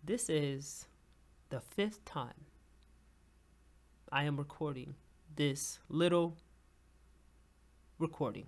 This is the 5th time I am recording this little recording.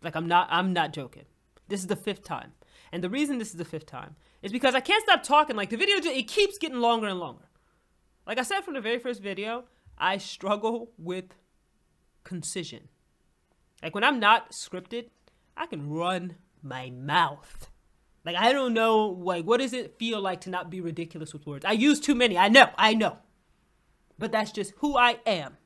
Like, I'm not joking. This is the 5th time. And the reason this is the 5th time is because I can't stop talking. Like, the video, it keeps getting longer and longer. Like I said from the very first video, I struggle with concision. Like, when I'm not scripted, I can run my mouth. Like, I don't know, like, what does it feel like to not be ridiculous with words? I use too many. I know. But that's just who I am.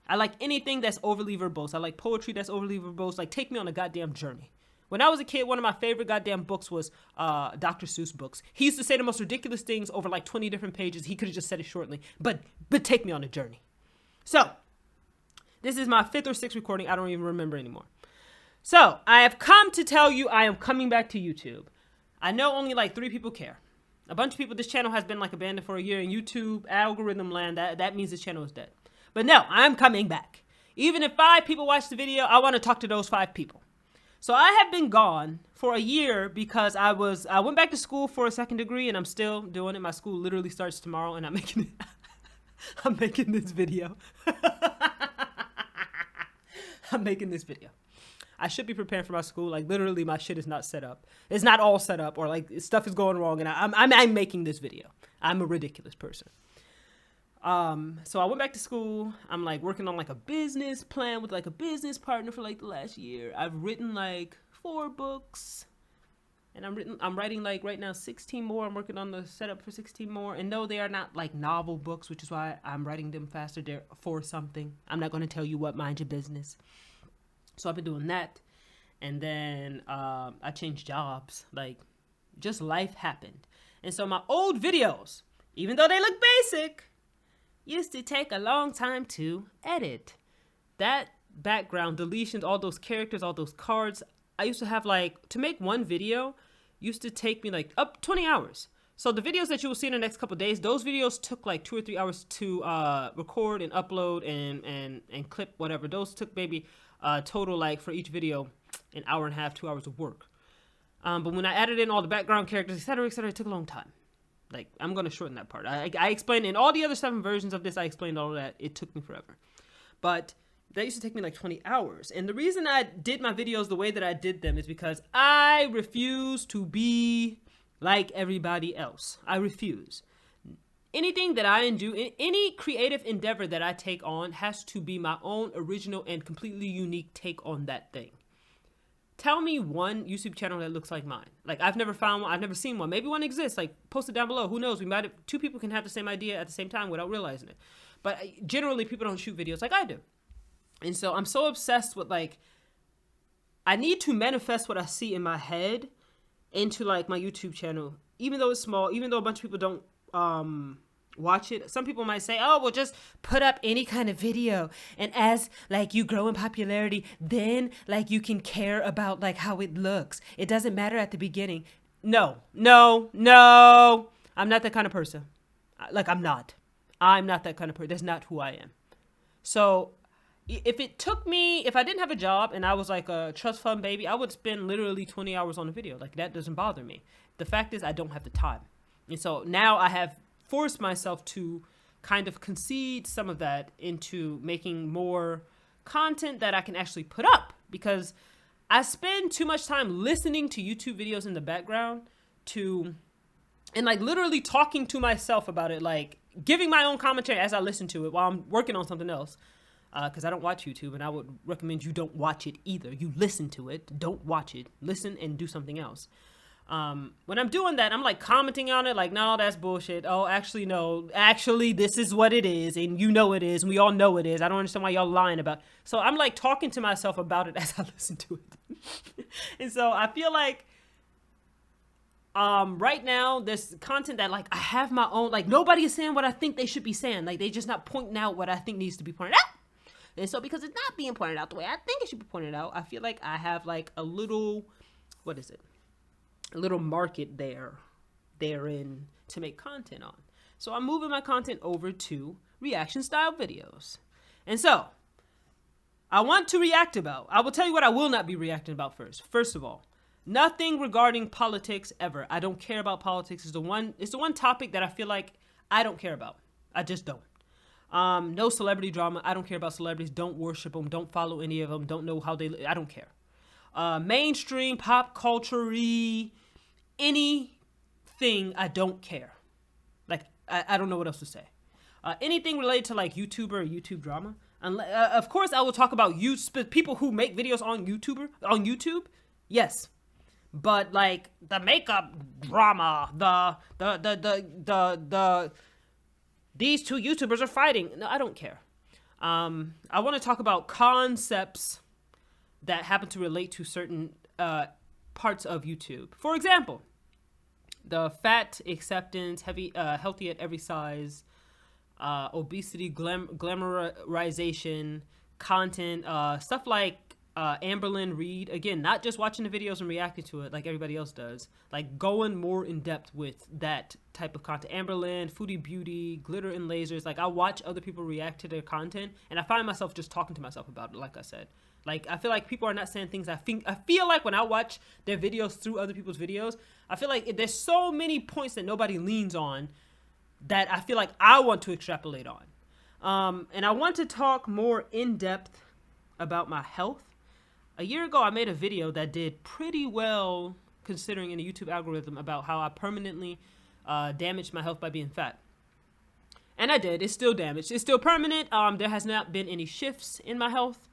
I like anything that's overly verbose. I like poetry that's overly verbose. Like, take me on a goddamn journey. When I was a kid, one of my favorite goddamn books was Dr. Seuss books. He used to say the most ridiculous things over like 20 different pages. He could have just said it shortly. But take me on a journey. So, this is my 5th or 6th recording. I don't even remember anymore. So, I have come to tell you I am coming back to YouTube. I know only like 3 people care. A bunch of people, this channel has been like abandoned for a year in YouTube algorithm land. That means this channel is dead. But no, I'm coming back. Even if 5 people watch the video, I want to talk to those 5 people. So I have been gone for a year because I went back to school for a 2nd degree and I'm still doing it. My school literally starts tomorrow and I'm making this video. I'm making this video. I should be preparing for my school. Like, literally, my shit is not set up. It's not all set up, or like stuff is going wrong, and I'm making this video. I'm a ridiculous person. So I went back to school. I'm like working on like a business plan with like a business partner for like the last year. I've written like 4 books, and I'm writing like right now 16 more. I'm working on the setup for 16 more. And no, they are not like novel books, which is why I'm writing them faster. They're for something. I'm not going to tell you what. Mind your business. So I've been doing that. And then I changed jobs. Like, just life happened. And so my old videos, even though they look basic, used to take a long time to edit. That background, deletions, all those characters, all those cards, I used to have like, to make one video, used to take me like up 20 hours. So the videos that you will see in the next couple of days, those videos took like 2 or 3 hours to record and upload and clip, whatever. Those took maybe total, like, for each video, an hour and a half, 2 hours of work. But when I added in all the background characters, etc., it took a long time. Like, I'm going to shorten that part. I explained in all the other 7 versions of this, I explained all of that. It took me forever. But that used to take me like 20 hours. And the reason I did my videos the way that I did them is because I refuse to be like everybody else. I refuse. Anything that I do, any creative endeavor that I take on has to be my own original and completely unique take on that thing. Tell me one YouTube channel that looks like mine. Like, I've never found one. I've never seen one. Maybe one exists. Like, post it down below. Who knows? 2 people can have the same idea at the same time without realizing it. But generally, people don't shoot videos like I do. And so I'm so obsessed with, like, I need to manifest what I see in my head into, like, my YouTube channel. Even though it's small, even though a bunch of people don't watch it. Some people might say, oh, well, just put up any kind of video, and as like you grow in popularity, then like you can care about like how it looks. It doesn't matter at the beginning. No, I'm not that kind of person. Like, I'm not that kind of person. That's not who I am. So if I didn't have a job and I was like a trust fund baby, I would spend literally 20 hours on a video. Like, that doesn't bother me. The fact is, I don't have the time. And so now I have forced myself to kind of concede some of that into making more content that I can actually put up, because I spend too much time listening to YouTube videos in the background and like literally talking to myself about it, like giving my own commentary as I listen to it while I'm working on something else. Because I don't watch YouTube, and I would recommend you don't watch it either. You listen to it, don't watch it. Listen and do something else. When I'm doing that, I'm like commenting on it, like, no, that's bullshit. Oh, actually, no. Actually, this is what it is, and you know it is, and we all know it is. I don't understand why y'all lying about it. So I'm like talking to myself about it as I listen to it. And so I feel like right now there's content that like I have my own, like nobody is saying what I think they should be saying. Like, they just not pointing out what I think needs to be pointed out. And so because it's not being pointed out the way I think it should be pointed out, I feel like I have like a little, a little market therein to make content on. So I'm moving my content over to reaction style videos. And so I want to react about, I will tell you what I will not be reacting about first. First of all, Nothing regarding politics ever. I don't care about politics. It's the one topic that I feel like I don't care about. I just don't. No celebrity drama. I don't care about celebrities. Don't worship them. Don't follow any of them. Don't know how they. I don't care. Mainstream pop culture-y, anything. I don't care. Like I don't know what else to say. Anything related to like YouTuber or YouTube drama. Of course, I will talk about people who make videos on YouTube. Yes. But like the makeup drama, these two YouTubers are fighting. No, I don't care. I want to talk about concepts that happen to relate to certain parts of YouTube. For example, the fat acceptance, healthy at every size, obesity, glamorization, content, stuff like Amberlynn Reed. Again, not just watching the videos and reacting to it like everybody else does. Like going more in depth with that type of content. Amberlynn, Foodie Beauty, Glitter and Lasers. Like I watch other people react to their content and I find myself just talking to myself about it, like I said. Like I feel like people are not saying things I feel like when I watch their videos through other people's videos, I feel like there's so many points that nobody leans on that I feel like I want to extrapolate on. And I want to talk more in depth about my health. A year ago, I made a video that did pretty well considering in the YouTube algorithm about how I permanently damaged my health by being fat. And I did. It's still damaged. It's still permanent. There has not been any shifts in my health.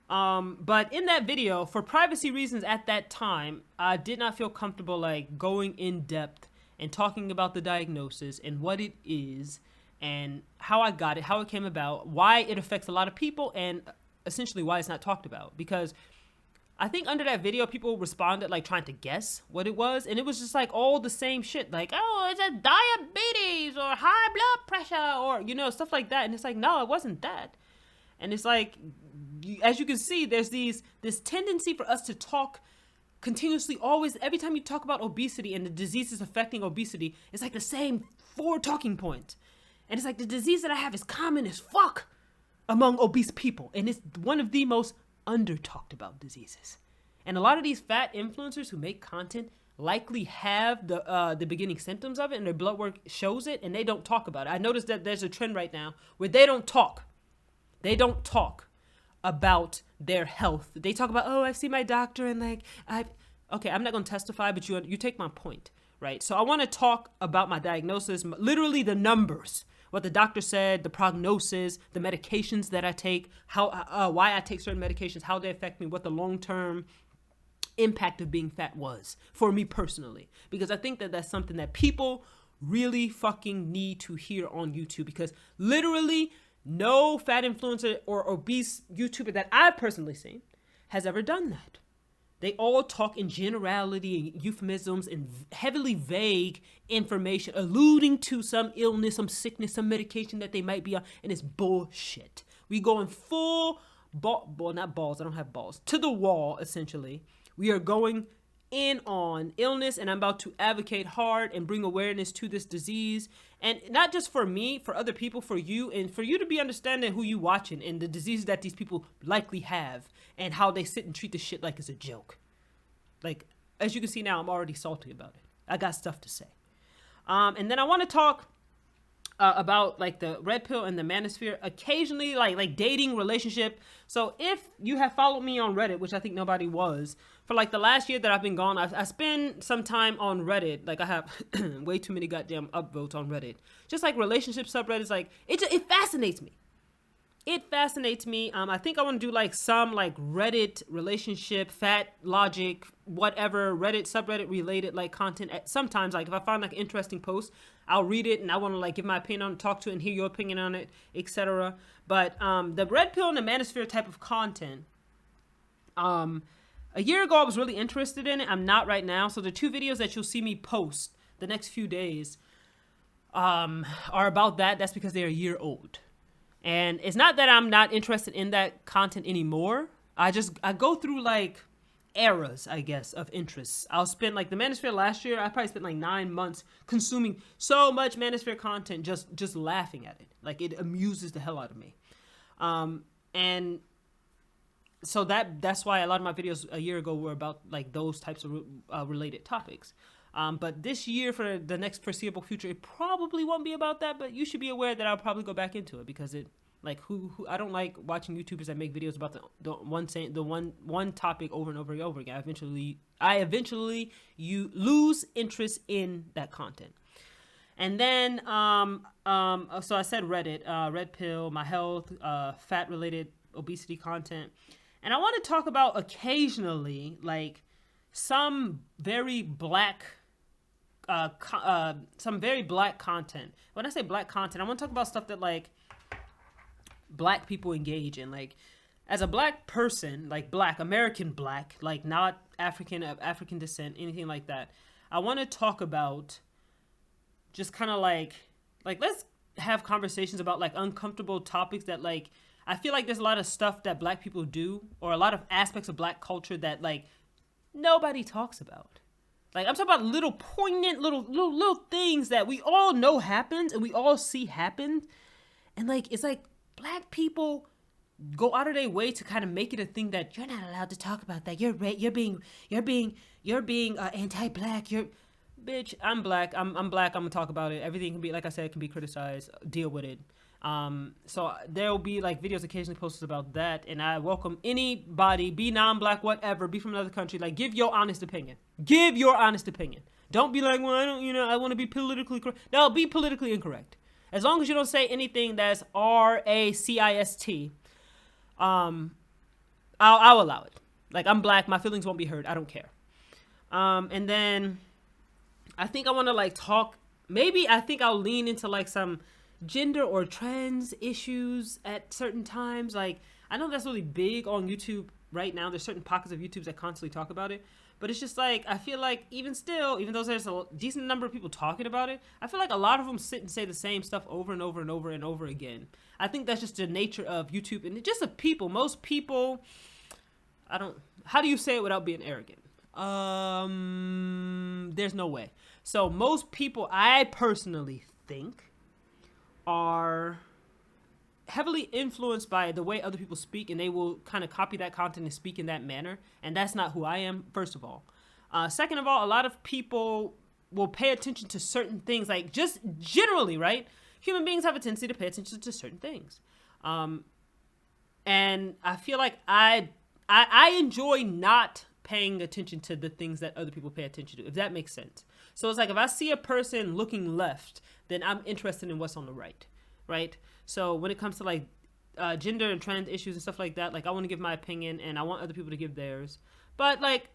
But in that video, for privacy reasons at that time, I did not feel comfortable like going in depth and talking about the diagnosis and what it is and how I got it, how it came about, why it affects a lot of people, and essentially why it's not talked about. Because I think under that video, people responded like trying to guess what it was. And it was just like all the same shit. Like, oh, it's a diabetes or high blood pressure or, you know, stuff like that. And it's like, no, it wasn't that. And it's like, as you can see, there's this tendency for us to talk continuously, always, every time you talk about obesity and the diseases affecting obesity, it's like the same 4 talking points. And it's like the disease that I have is common as fuck among obese people. And it's one of the most under talked about diseases. And a lot of these fat influencers who make content likely have the beginning symptoms of it and their blood work shows it and they don't talk about it. I noticed that there's a trend right now where they don't talk. They don't talk about their health. They talk about, oh, I see my doctor and like, okay, I'm not going to testify, but you take my point, right? So I want to talk about my diagnosis, literally the numbers, what the doctor said, the prognosis, the medications that I take, how, why I take certain medications, how they affect me, what the long-term impact of being fat was for me personally. Because I think that that's something that people really fucking need to hear on YouTube, because literally no fat influencer or obese YouTuber that I've personally seen has ever done that. They all talk in generality and euphemisms and heavily vague information, alluding to some illness, some sickness, some medication that they might be on, and it's bullshit. We going full not balls, I don't have balls, to the wall, essentially. We are going in on illness, and I'm about to advocate hard and bring awareness to this disease. And not just for me, for other people, for you, and for you to be understanding who you watching and the diseases that these people likely have and how they sit and treat this shit like it's a joke. Like, as you can see now, I'm already salty about it. I got stuff to say. And then I want to talk about like the red pill and the manosphere, occasionally like dating, relationship. So if you have followed me on Reddit, which I think nobody was, for like the last year that I've been gone, I spend some time on Reddit. Like I have way too many goddamn upvotes on Reddit. Just like relationship subreddits, like it fascinates me. It fascinates me. I think I want to do like some like Reddit relationship, fat logic, whatever Reddit subreddit related like content. Sometimes like if I find like an interesting post, I'll read it and I want to like give my opinion on it, talk to it and hear your opinion on it, etc. But the red pill and the manosphere type of content, a year ago I was really interested in it. I'm not right now. So the 2 videos that you'll see me post the next few days are about that. That's because they're a year old. And it's not that I'm not interested in that content anymore. I go through like eras, I guess, of interests. I'll spend like the manosphere last year. I probably spent like 9 months consuming so much manosphere content, just laughing at it. Like it amuses the hell out of me. And so that's why a lot of my videos a year ago were about like those types of related topics. But this year, for the next foreseeable future, it probably won't be about that. But you should be aware that I'll probably go back into it, because it, like, who I don't like watching YouTubers that make videos about the one topic over and over and over again. I eventually you lose interest in that content. And then so I said Reddit, red pill, my health, fat related obesity content, and I want to talk about occasionally like some very black content. When I say black content, I want to talk about stuff that like black people engage in. Like, as a black person, like black, American black, like not African, of African descent, anything like that, I want to talk about just kind of like let's have conversations about like uncomfortable topics that like, I feel like there's a lot of stuff that black people do, or a lot of aspects of black culture that like nobody talks about. Like, I'm talking about little poignant little things that we all know happens and we all see happen. And like, it's like black people go out of their way to kind of make it a thing that you're not allowed to talk about that. You're being anti-black. Bitch, I'm black. I'm black. I'm gonna talk about it. Everything can be, like I said, can be criticized. Deal with it. So there will be like videos occasionally posted about that, and I welcome anybody, be non-black, whatever, be from another country, like give your honest opinion. Give your honest opinion. Don't be like, well, I don't, I want to be politically correct. No, be politically incorrect. As long as you don't say anything that's racist, I'll allow it. Like, I'm black, my feelings won't be hurt. I don't care. And then I think I want to like talk. Maybe I think I'll lean into like some gender or trans issues at certain times. Like, I know that's really big on YouTube right now. There's certain pockets of YouTube that constantly talk about it, but it's just like, I feel like even though there's a decent number of people talking about it, I feel like a lot of them sit and say the same stuff over and over and over and over again. I think that's just the nature of YouTube, and just the people. Most people, how do you say it without being arrogant? There's no way. So most people, I personally think, are heavily influenced by the way other people speak, and they will kind of copy that content and speak in that manner. And that's not who I am, first of all. Second of all, a lot of people will pay attention to certain things, like just generally, right? Human beings have a tendency to pay attention to certain things. And I feel like I enjoy not paying attention to the things that other people pay attention to, if that makes sense. So it's like, if I see a person looking left, then I'm interested in what's on the right? So when it comes to like gender and trans issues and stuff like that, like I want to give my opinion and I want other people to give theirs. But like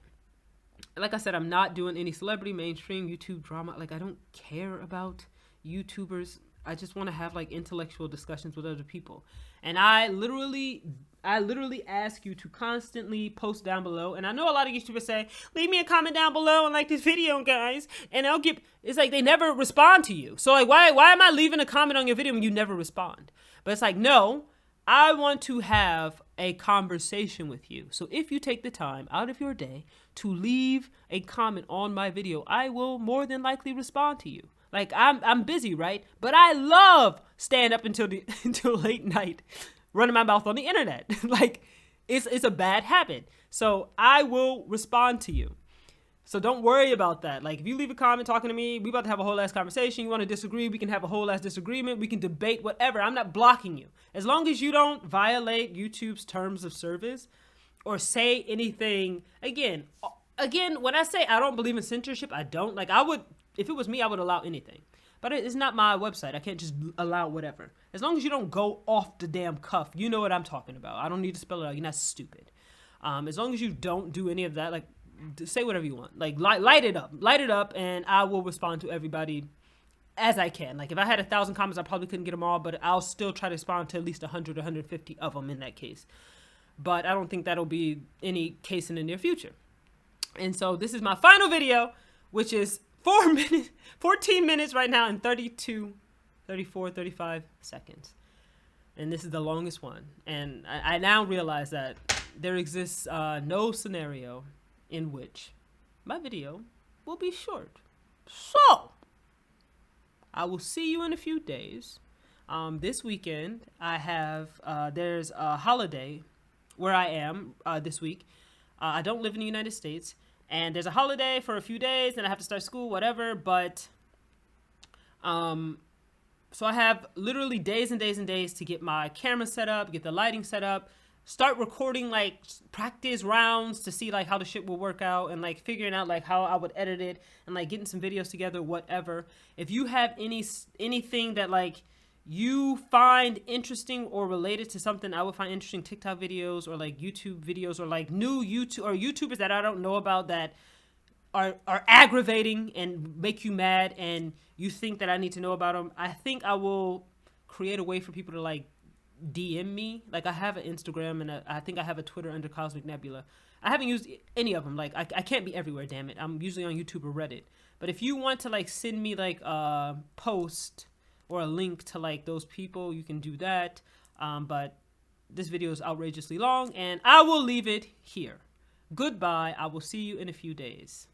I said, I'm not doing any celebrity mainstream YouTube drama. Like, I don't care about YouTubers. I just want to have like intellectual discussions with other people. And I literally ask you to constantly post down below. And I know a lot of YouTubers say, leave me a comment down below and like this video, guys. And it's like they never respond to you. So like, why am I leaving a comment on your video when you never respond? But it's like, no, I want to have a conversation with you. So if you take the time out of your day to leave a comment on my video, I will more than likely respond to you. Like, I'm busy, right? But I love staying up until late night, running my mouth on the internet. Like, it's a bad habit. So I will respond to you. So don't worry about that. Like, if you leave a comment talking to me, we about to have a whole ass conversation. You want to disagree, we can have a whole ass disagreement. We can debate, whatever. I'm not blocking you. As long as you don't violate YouTube's terms of service or say anything. Again, when I say I don't believe in censorship, I don't. Like, if it was me, I would allow anything. But it's not my website. I can't just allow whatever. As long as you don't go off the damn cuff, you know what I'm talking about. I don't need to spell it out. You're not stupid. As long as you don't do any of that, like, say whatever you want. Like, light it up, and I will respond to everybody as I can. Like, if I had 1,000 comments, I probably couldn't get them all, but I'll still try to respond to at least 100 or 150 of them in that case. But I don't think that'll be any case in the near future. And so this is my final video, which is 14 minutes right now and 34, 35 seconds. And this is the longest one. And I now realize that there exists no scenario in which my video will be short. So I will see you in a few days. This weekend I have there's a holiday where I am this week. I don't live in the United States, and there's a holiday for a few days, and I have to start school, whatever. But so I have literally days and days and days to get my camera set up, get the lighting set up, start recording like practice rounds to see like how the shit will work out, and like figuring out like how I would edit it, and like getting some videos together, whatever. If you have anything that like you find interesting or related to something I would find interesting, TikTok videos or like YouTube videos or like new YouTube or YouTubers that I don't know about that are aggravating and make you mad and you think that I need to know about them, I think I will create a way for people to like DM me. Like I have an Instagram and I think I have a Twitter under Cosmic Nebula. I haven't used any of them. Like I can't be everywhere, damn it. I'm usually on YouTube or Reddit. But if you want to like send me like a post or a link to like those people, you can do that. But this video is outrageously long and I will leave it here. Goodbye. I will see you in a few days.